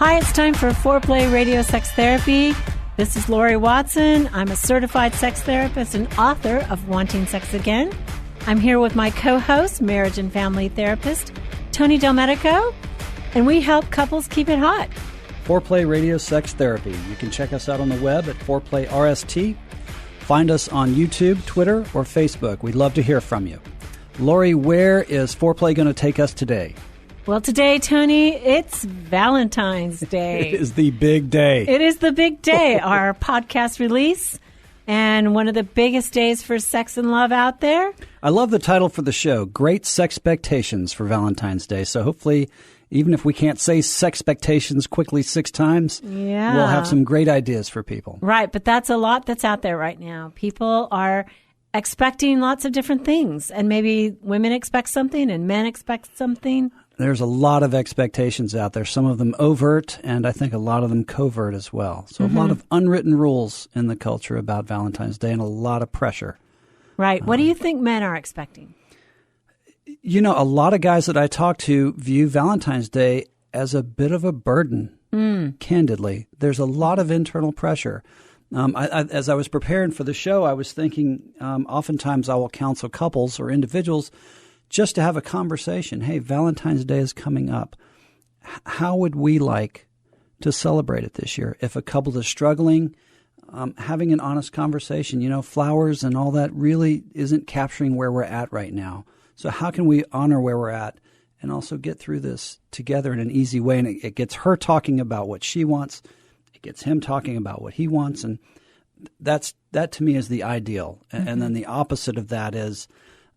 Hi, it's time for Foreplay Radio Sex Therapy. This is Lori Watson. I'm a certified sex therapist and author of Wanting Sex Again. I'm here with my co-host, marriage and family therapist, Tony Del Medico, and we help couples keep it hot. Foreplay Radio Sex Therapy. You can check us out on the web at Foreplay RST. Find us on YouTube, Twitter, or Facebook. We'd love to hear from you. Lori, where is Foreplay going to take us today? Well, today, Tony, it's Valentine's Day. It is the big day. It is the big day, our podcast release, and one of the biggest days for sex and love out there. I love the title for the show, Great Sexpectations for Valentine's Day. So hopefully, even if we can't say Sexpectations quickly 6 times, we'll have some great ideas for people. Right, but that's a lot that's out there right now. People are expecting lots of different things, and maybe women expect something and men expect something. There's a lot of expectations out there, some of them overt, and I think a lot of them covert as well. So a lot of unwritten rules in the culture about Valentine's Day and a lot of pressure. Right. What do you think men are expecting? You know, a lot of guys that I talk to view Valentine's Day as a bit of a burden, candidly. There's a lot of internal pressure. As I was preparing for the show, I was thinking oftentimes I will counsel couples or individuals just to have a conversation. Hey, Valentine's Day is coming up. How would we like to celebrate it this year? If a couple is struggling, having an honest conversation, you know, flowers and all that really isn't capturing where we're at right now. So how can we honor where we're at and also get through this together in an easy way? And it gets her talking about what she wants. It gets him talking about what he wants. And that to me is the ideal. And then the opposite of that is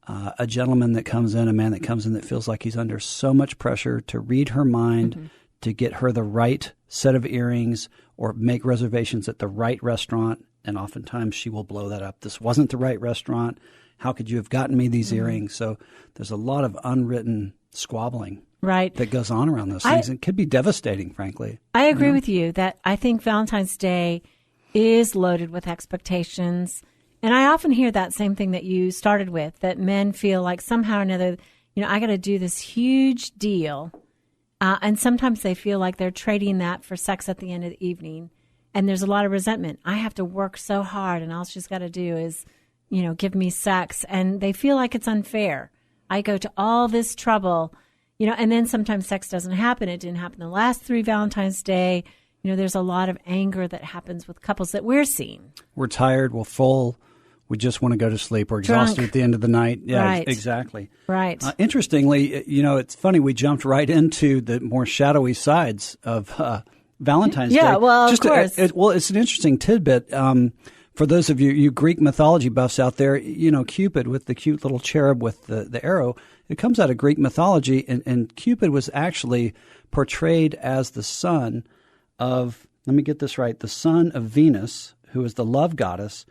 a gentleman that comes in, a man that comes in that feels like he's under so much pressure to read her mind, to get her the right set of earrings or make reservations at the right restaurant. And oftentimes she will blow that up. This wasn't the right restaurant. How could you have gotten me these earrings? So there's a lot of unwritten squabbling that goes on around those things. It could be devastating, frankly. I agree with you that I think Valentine's Day is loaded with expectations. And I often hear that same thing that you started with, that men feel like somehow or another, you know, I got to do this huge deal. And sometimes they feel like they're trading that for sex at the end of the evening. And there's a lot of resentment. I have to work so hard and all she's got to do is, you know, give me sex. And they feel like it's unfair. I go to all this trouble, you know, and then sometimes sex doesn't happen. It didn't happen the last 3 Valentine's Day. You know, there's a lot of anger that happens with couples that we're seeing. We're tired. We're full. We just want to go to sleep. We're exhausted at the end of the night. Yeah, right. Exactly. Right. Interestingly, you know, it's funny. We jumped right into the more shadowy sides of Valentine's Day. Yeah, well, of course. It's an interesting tidbit. For those of you Greek mythology buffs out there, you know, Cupid with the cute little cherub with the arrow, it comes out of Greek mythology. And Cupid was actually portrayed as the son of, let me get this right, the son of Venus, who is the love goddess,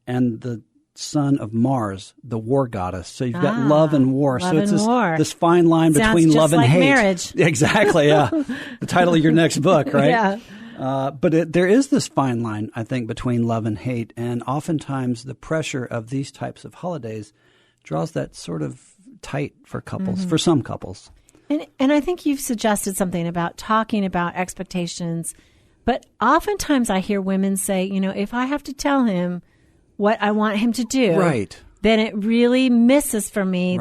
and the son of Mars, the war goddess. So you've got love and war. Love and war. This fine line Sounds between just love and like hate. Marriage. Exactly, yeah. The title of your next book, right? Yeah. But there is this fine line, I think, between love and hate. And oftentimes the pressure of these types of holidays draws that sort of tight for couples, for some couples. And I think you've suggested something about talking about expectations. But oftentimes I hear women say, you know, if I have to tell him what I want him to do, then it really misses for me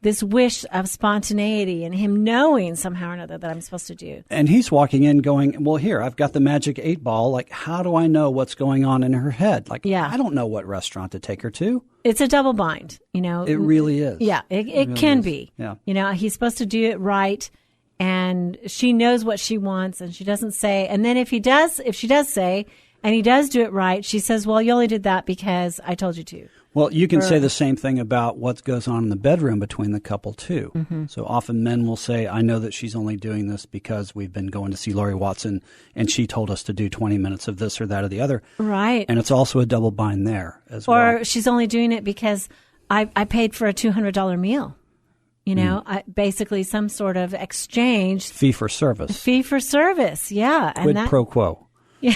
this wish of spontaneity and him knowing somehow or another that I'm supposed to do. And he's walking in going, well, here, I've got the magic 8 ball. Like, how do I know what's going on in her head? Like, I don't know what restaurant to take her to. It's a double bind, you know. It really is. Yeah, it really can be. Yeah. You know, he's supposed to do it right. And she knows what she wants and she doesn't say. And then if she does say, and he does do it right, she says, well, you only did that because I told you to. Well, you can say the same thing about what goes on in the bedroom between the couple, too. So often men will say, I know that she's only doing this because we've been going to see Lori Watson and she told us to do 20 minutes of this or that or the other. Right. And it's also a double bind there as well. Or she's only doing it because I paid for a $200 meal. You know, basically some sort of exchange. Fee for service. Fee for service, yeah. Quid pro quo. Yeah.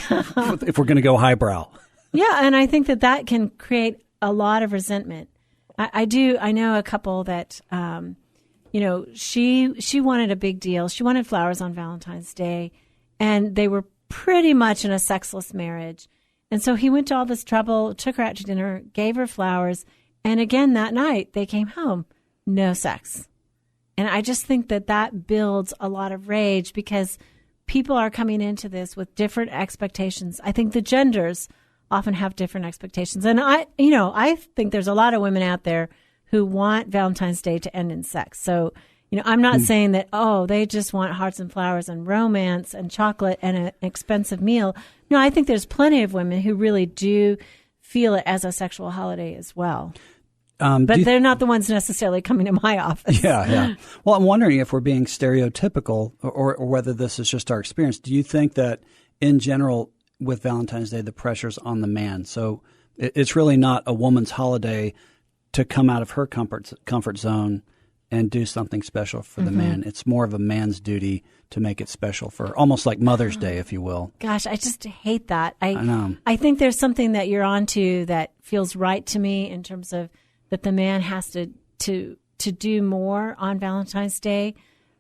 If we're going to go highbrow. Yeah, and I think that can create a lot of resentment. I know a couple that, you know, she wanted a big deal. She wanted flowers on Valentine's Day, and they were pretty much in a sexless marriage. And so he went to all this trouble, took her out to dinner, gave her flowers, and again that night they came home, no sex. And I just think that builds a lot of rage because people are coming into this with different expectations. I think the genders often have different expectations. And I think there's a lot of women out there who want Valentine's Day to end in sex. So, I'm not saying that, they just want hearts and flowers and romance and chocolate and an expensive meal. No, I think there's plenty of women who really do feel it as a sexual holiday as well. But they're not the ones necessarily coming to my office. Yeah. Well, I'm wondering if we're being stereotypical or whether this is just our experience. Do you think that in general with Valentine's Day, the pressure's on the man? So it's really not a woman's holiday to come out of her comfort zone and do something special for the man. It's more of a man's duty to make it special for almost like Mother's Day, if you will. Gosh, I just hate that. I know. I think there's something that you're onto that feels right to me in terms of that the man has to do more on Valentine's Day.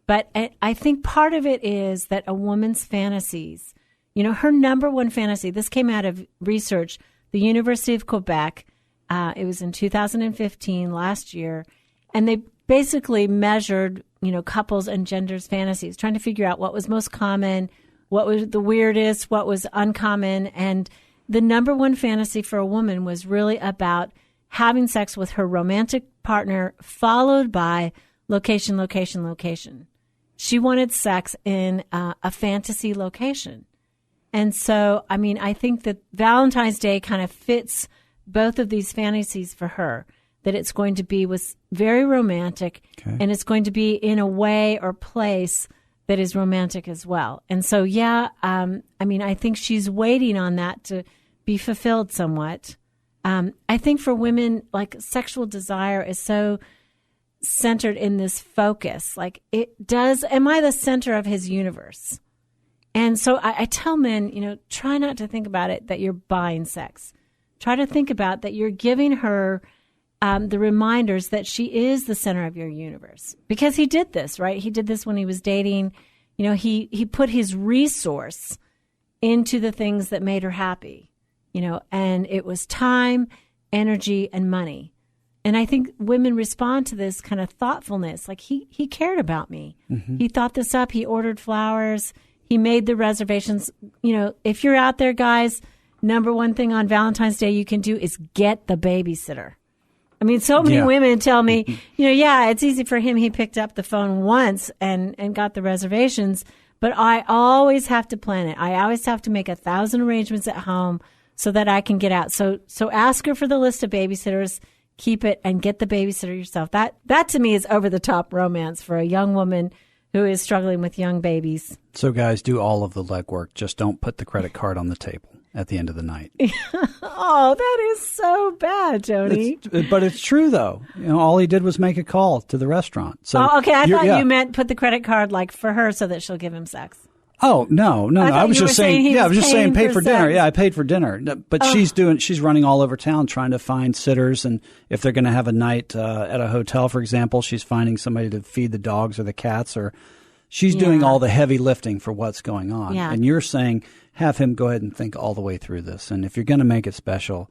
But I think part of it is that a woman's fantasies, her number one fantasy, this came out of research, the University of Quebec, it was in 2015, last year, and they basically measured, couples and genders' fantasies, trying to figure out what was most common, what was the weirdest, what was uncommon. And the number one fantasy for a woman was really about having sex with her romantic partner, followed by location, location, location. She wanted sex in a fantasy location. And so, I think that Valentine's Day kind of fits both of these fantasies for her, that it's going to be very romantic, and it's going to be in a way or place that is romantic as well. And so, I think she's waiting on that to be fulfilled somewhat. I think for women, like, sexual desire is so centered in this focus. Like, am I the center of his universe? And so I tell men, try not to think about it that you're buying sex. Try to think about that you're giving her the reminders that she is the center of your universe. Because he did this, right? He did this when he was dating. He put his resource into the things that made her happy, and it was time, energy, and money. And I think women respond to this kind of thoughtfulness. Like, he cared about me. Mm-hmm. He thought this up. He ordered flowers. He made the reservations. If you're out there, guys, number one thing on Valentine's Day you can do is get the babysitter. So many women tell me, it's easy for him. He picked up the phone once and got the reservations, but I always have to plan it. I always have to make 1,000 arrangements at home so that I can get out. So ask her for the list of babysitters, keep it, and get the babysitter yourself. That to me is over the top romance for a young woman who is struggling with young babies. So guys, do all of the legwork. Just don't put the credit card on the table at the end of the night. Oh, that is so bad, Jody. But it's true, though. All he did was make a call to the restaurant. So okay. I thought you meant put the credit card for her so that she'll give him sex. Oh, no. I was just saying, I was just saying pay for dinner. Yeah, I paid for dinner. But she's running all over town trying to find sitters. And if they're going to have a night at a hotel, for example, she's finding somebody to feed the dogs or the cats, or she's doing all the heavy lifting for what's going on. Yeah. And you're saying, have him go ahead and think all the way through this. And if you're going to make it special,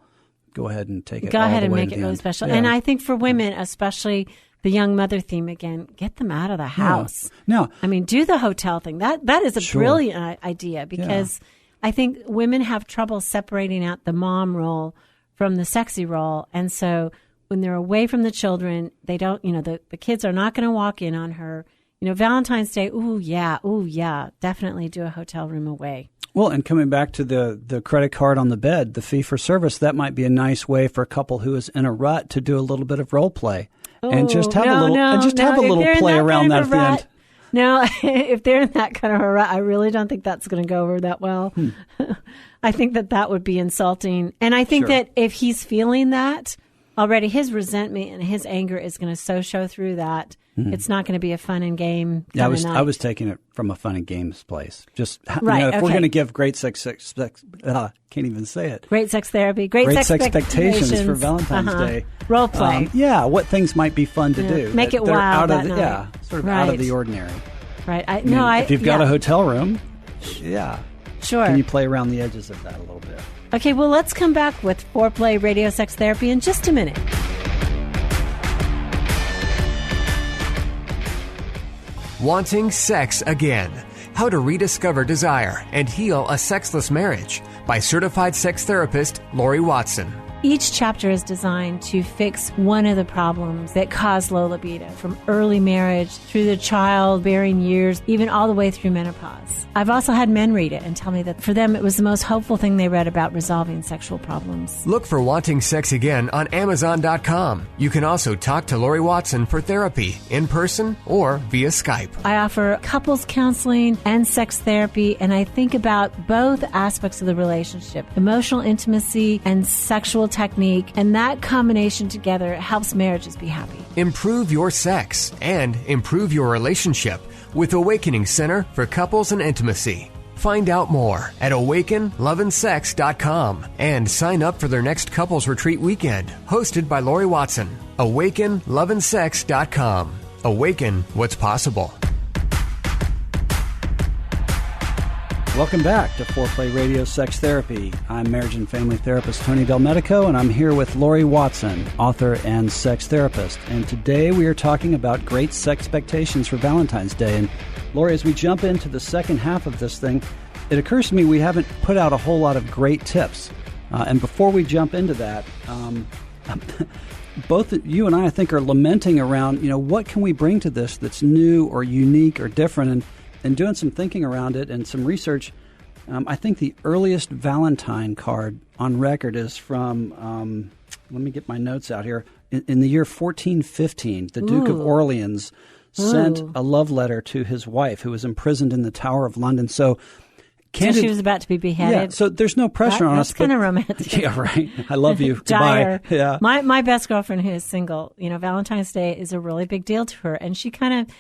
go ahead and take it all the way to the end. Go ahead and make it really special. Yeah. And I think for women, especially the young mother theme again, get them out of the house. No. Do the hotel thing. That is a brilliant idea because I think women have trouble separating out the mom role from the sexy role. And so when they're away from the children, they don't, the kids are not going to walk in on her. Valentine's Day, ooh, yeah, definitely do a hotel room away. Well, and coming back to the credit card on the bed, the fee for service, that might be a nice way for a couple who is in a rut to do a little bit of role play and just have a little play around that at the end. No, if they're in that kind of a rut, I really don't think that's going to go over that well. I think that would be insulting. And I think that if he's feeling that already, his resentment and his anger is going to so show through that. Mm-hmm. It's not going to be a fun and game. Yeah, I was taking it from a fun and games place. Just if we're going to give great can't even say it. Great sex therapy, great Sexpectations for Valentine's Day. Role play. What things might be fun to do. Make it wild out of the ordinary. Right. If you've got a hotel room, Yeah. Sure. Can you play around the edges of that a little bit? Okay, well, let's come back with Foreplay Radio Sex Therapy in just a minute. Wanting sex again. How to rediscover desire and heal a sexless marriage by certified sex therapist Lori Watson. Each chapter is designed to fix one of the problems that cause low libido, from early marriage through the childbearing years, even all the way through menopause. I've also had men read it and tell me that for them it was the most hopeful thing they read about resolving sexual problems. Look for Wanting Sex Again on Amazon.com. You can also talk to Lori Watson for therapy in person or via Skype. I offer couples counseling and sex therapy, and I think about both aspects of the relationship, emotional intimacy and sexual technique, and that combination together helps marriages be happy. Improve your sex and improve your relationship with Awakening Center for Couples and Intimacy. Find out more at awakenloveandsex.com and sign up for their next couples retreat weekend, hosted by Lori Watson. awakenloveandsex.com. Awaken what's possible. Welcome back to Foreplay Radio Sex Therapy. I'm marriage and family therapist Tony Del Medico, and I'm here with Lori Watson, author and sex therapist. And today we are talking about great sexpectations for Valentine's Day. And Lori, as we jump into the second half of this thing, it occurs to me we haven't put out a whole lot of great tips. And before we jump into that, both you and I think, are lamenting around, what can we bring to this that's new or unique or different? And doing some thinking around it and some research, I think the earliest Valentine card on record is from, let me get my notes out here, in the year 1415, the Duke of Orleans sent a love letter to his wife, who was imprisoned in the Tower of London. So she was about to be beheaded. Yeah, so there's no pressure on us. That's kind of romantic. Yeah, right. I love you. Dire. Goodbye. Yeah. My best girlfriend who is single, Valentine's Day is a really big deal to her, and she kind of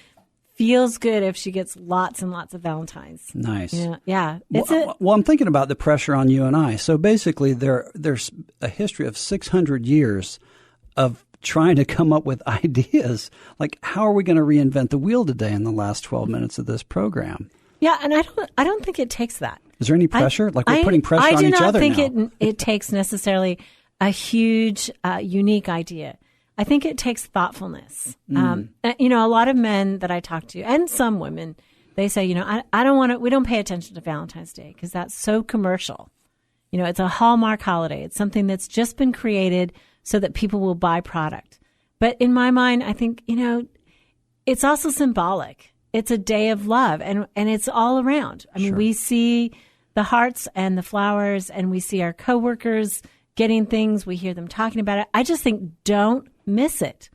feels good if she gets lots and lots of Valentines. Nice. Yeah. Well, I'm thinking about the pressure on you and I. So basically, there's a history of 600 years of trying to come up with ideas. Like, how are we going to reinvent the wheel today in the last 12 minutes of this program? Yeah, and I don't think it takes that. Is there any pressure? We're putting pressure on each other now. I do not think it takes necessarily a huge, unique idea. I think it takes thoughtfulness. A lot of men that I talk to, and some women, they say, I don't want to, we don't pay attention to Valentine's Day because that's so commercial. It's a Hallmark holiday. It's something that's just been created so that people will buy product. But in my mind, I think, it's also symbolic. It's a day of love, and it's all around. I mean, we see the hearts and the flowers, and we see our coworkers getting things. We hear them talking about it. I just think don't miss it.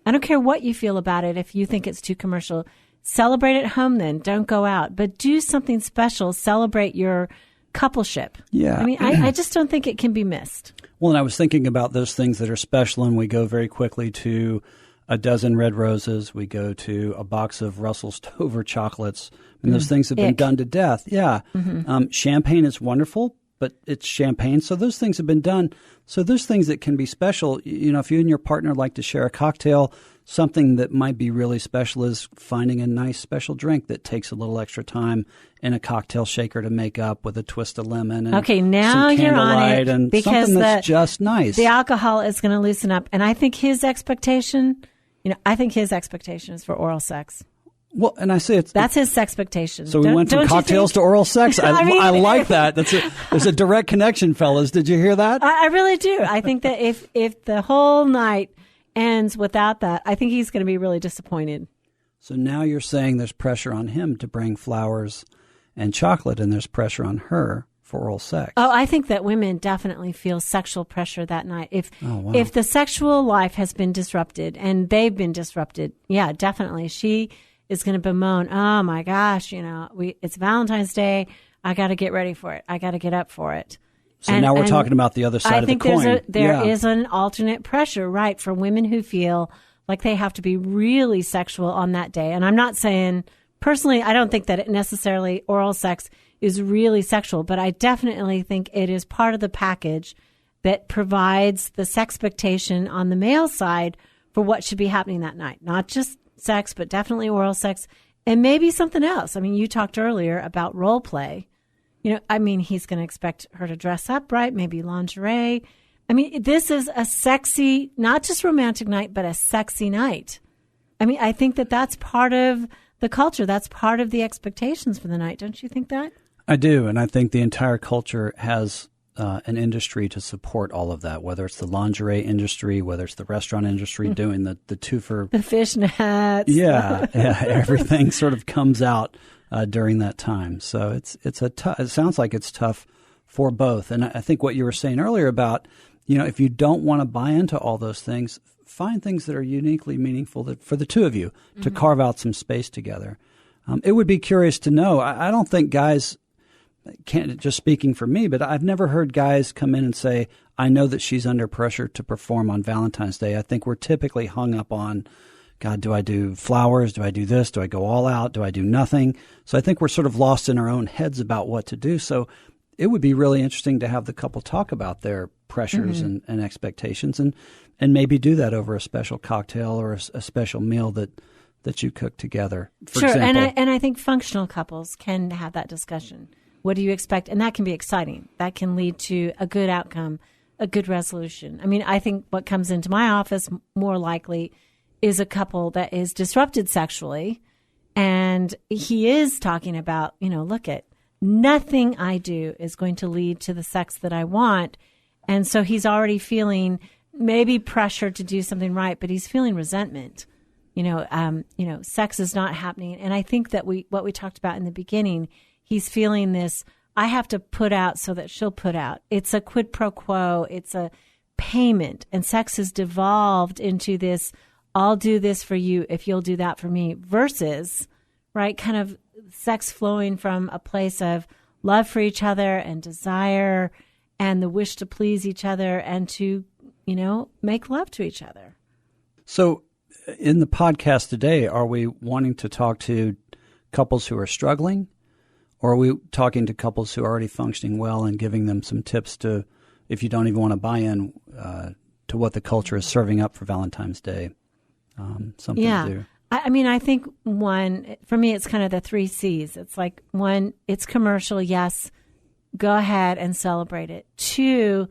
I don't care what you feel about it. If you think it's too commercial, celebrate at home then. Don't go out. But do something special. Celebrate your coupleship. Yeah. I mean, I just don't think it can be missed. Well, and I was thinking about those things that are special, and we go very quickly to a dozen red roses. We go to a box of Russell Stover chocolates. And those things have been done to death. Yeah. Mm-hmm. Champagne is wonderful, but it's champagne. So those things have been done. So there's things that can be special. If you and your partner like to share a cocktail, something that might be really special is finding a nice special drink that takes a little extra time in a cocktail shaker to make up with a twist of lemon and now some you're on it, and because something that's just nice. The alcohol is going to loosen up. And I think his expectation, is for oral sex. Well, and I say that's his expectation. So we went from cocktails to oral sex. I like that. There's a direct connection, fellas. Did you hear that? I really do. I think that if the whole night ends without that, I think he's going to be really disappointed. So now you're saying there's pressure on him to bring flowers and chocolate, and there's pressure on her for oral sex. Oh, I think that women definitely feel sexual pressure that night. If the sexual life has been disrupted and they've been disrupted, yeah, definitely. She is going to bemoan, oh my gosh, it's Valentine's Day. I got to get ready for it. I got to get up for it. So now we're talking about the other side of the coin. I think there is an alternate pressure, right, for women who feel like they have to be really sexual on that day. And I'm not saying, personally, I don't think that necessarily oral sex is really sexual, but I definitely think it is part of the package that provides the sexpectation on the male side for what should be happening that night. Not just sex, but definitely oral sex And maybe something else. I mean, you talked earlier about role play. He's going to expect her to dress up, right? Maybe lingerie. I mean, this is a sexy, not just romantic night, but a sexy night. I mean, I think that that's part of the culture. That's part of the expectations for the night. Don't you think that? I do. And I think the entire culture has an industry to support all of that, whether it's the lingerie industry, whether it's the restaurant industry doing the two for the fishnets. Yeah, everything sort of comes out during that time. So it sounds like it's tough for both. And I think what you were saying earlier about, if you don't want to buy into all those things, find things that are uniquely meaningful for the two of you to carve out some space together. It would be curious to know. I don't think guys can't, just speaking for me, but I've never heard guys come in and say, I know that she's under pressure to perform on Valentine's Day. I think we're typically hung up on, God, do I do flowers? Do I do this? Do I go all out? Do I do nothing? So I think we're sort of lost in our own heads about what to do. So it would be really interesting to have the couple talk about their pressures and expectations and maybe do that over a special cocktail or a special meal that you cook together. For example. And I think functional couples can have that discussion. What do you expect? And that can be exciting. That can lead to a good outcome, a good resolution. I mean, I think what comes into my office more likely is a couple that is disrupted sexually. And he is talking about, look at nothing I do is going to lead to the sex that I want. And so he's already feeling maybe pressure to do something right, but he's feeling resentment. Sex is not happening. And I think that what we talked about in the beginning, he's feeling this, I have to put out so that she'll put out. It's a quid pro quo. It's a payment. And sex has devolved into this, I'll do this for you if you'll do that for me, versus, right, kind of sex flowing from a place of love for each other and desire and the wish to please each other and to, make love to each other. So in the podcast today, are we wanting to talk to couples who are struggling? Or are we talking to couples who are already functioning well and giving them some tips to, if you don't even want to buy in to what the culture is serving up for Valentine's Day, something to do? I think one, for me, it's kind of the 3 C's. It's like, 1, it's commercial. Yes, go ahead and celebrate it. 2,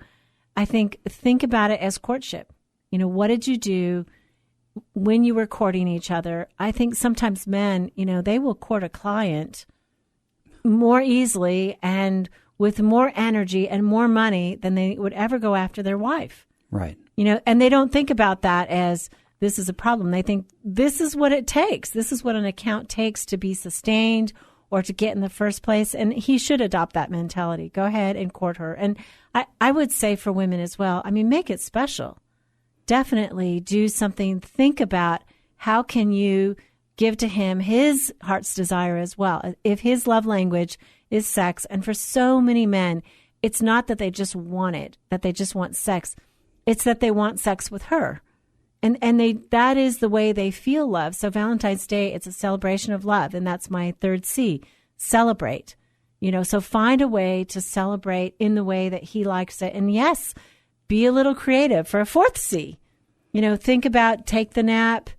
I think about it as courtship. What did you do when you were courting each other? I think sometimes men, they will court a client more easily and with more energy and more money than they would ever go after their wife. Right. And they don't think about that as this is a problem. They think this is what it takes. This is what an account takes to be sustained or to get in the first place. And he should adopt that mentality. Go ahead and court her. And I would say for women as well, make it special. Definitely do something. Think about how can you give to him his heart's desire as well. If his love language is sex, and for so many men, it's not that they just want it, that they just want sex. It's that they want sex with her. And that is the way they feel love. So Valentine's Day, it's a celebration of love. And that's my 3rd C, celebrate. So find a way to celebrate in the way that he likes it. And yes, be a little creative for a 4th C. Think about, take the nap,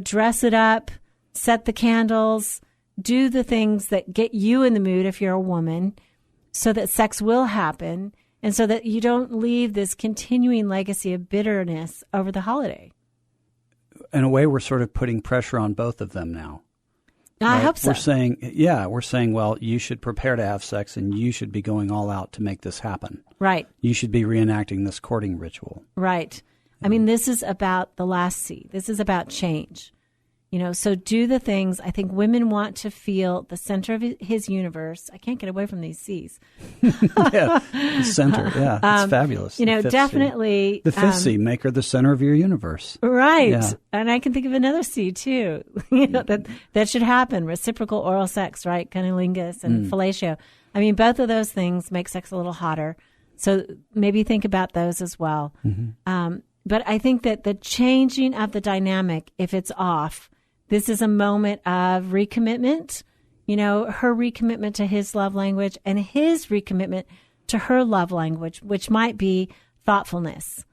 dress it up, set the candles, do the things that get you in the mood if you're a woman so that sex will happen and so that you don't leave this continuing legacy of bitterness over the holiday. In a way, we're sort of putting pressure on both of them now. I hope so. We're saying, well, you should prepare to have sex and you should be going all out to make this happen. Right. You should be reenacting this courting ritual. Right. This is about the last C. This is about change. So do the things. I think women want to feel the center of his universe. I can't get away from these C's. Yeah, the center. Yeah, it's fabulous. Definitely. C. The 5th C, make her the center of your universe. Right. Yeah. And I can think of another C too. That should happen. Reciprocal oral sex, right? Cunnilingus and fellatio. Both of those things make sex a little hotter. So maybe think about those as well. Mm-hmm. But I think that the changing of the dynamic, if it's off, this is a moment of recommitment, her recommitment to his love language and his recommitment to her love language, which might be thoughtfulness.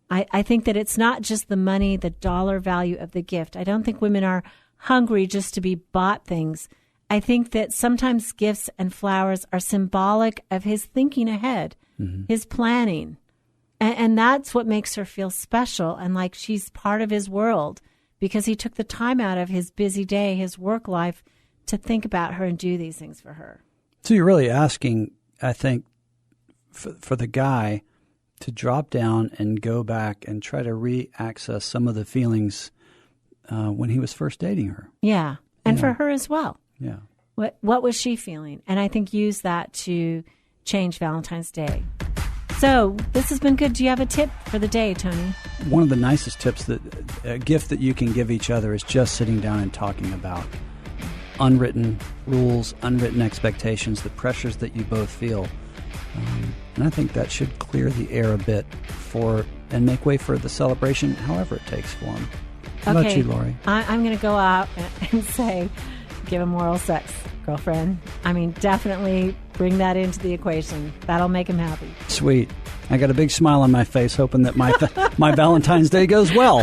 I think that it's not just the money, the dollar value of the gift. I don't think women are hungry just to be bought things. I think that sometimes gifts and flowers are symbolic of his thinking ahead, his planning. And that's what makes her feel special and like she's part of his world because he took the time out of his busy day, his work life, to think about her and do these things for her. So you're really asking, I think, for the guy to drop down and go back and try to re-access some of the feelings when he was first dating her. Yeah, and for her as well. Yeah. What was she feeling? And I think use that to change Valentine's Day. So this has been good. Do you have a tip for the day, Tony? One of the nicest tips, a gift that you can give each other is just sitting down and talking about unwritten rules, unwritten expectations, the pressures that you both feel. And I think that should clear the air a bit and make way for the celebration, however it takes form. How about you, Lori? I'm going to go out and say, give him oral sex, girlfriend. I mean, definitely bring that into the equation. That'll make him happy. Sweet. I got a big smile on my face, hoping that my Valentine's Day goes well.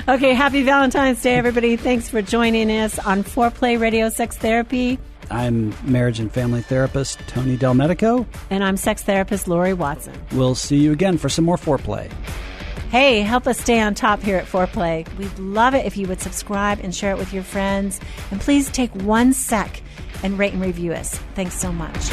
Okay, happy Valentine's Day, everybody. Thanks for joining us on Foreplay Radio Sex Therapy. I'm marriage and family therapist Tony Del Medico. And I'm sex therapist Lori Watson. We'll see you again for some more Foreplay. Hey, help us stay on top here at Foreplay. We'd love it if you would subscribe and share it with your friends. And please take 1 sec and rate and review us. Thanks so much.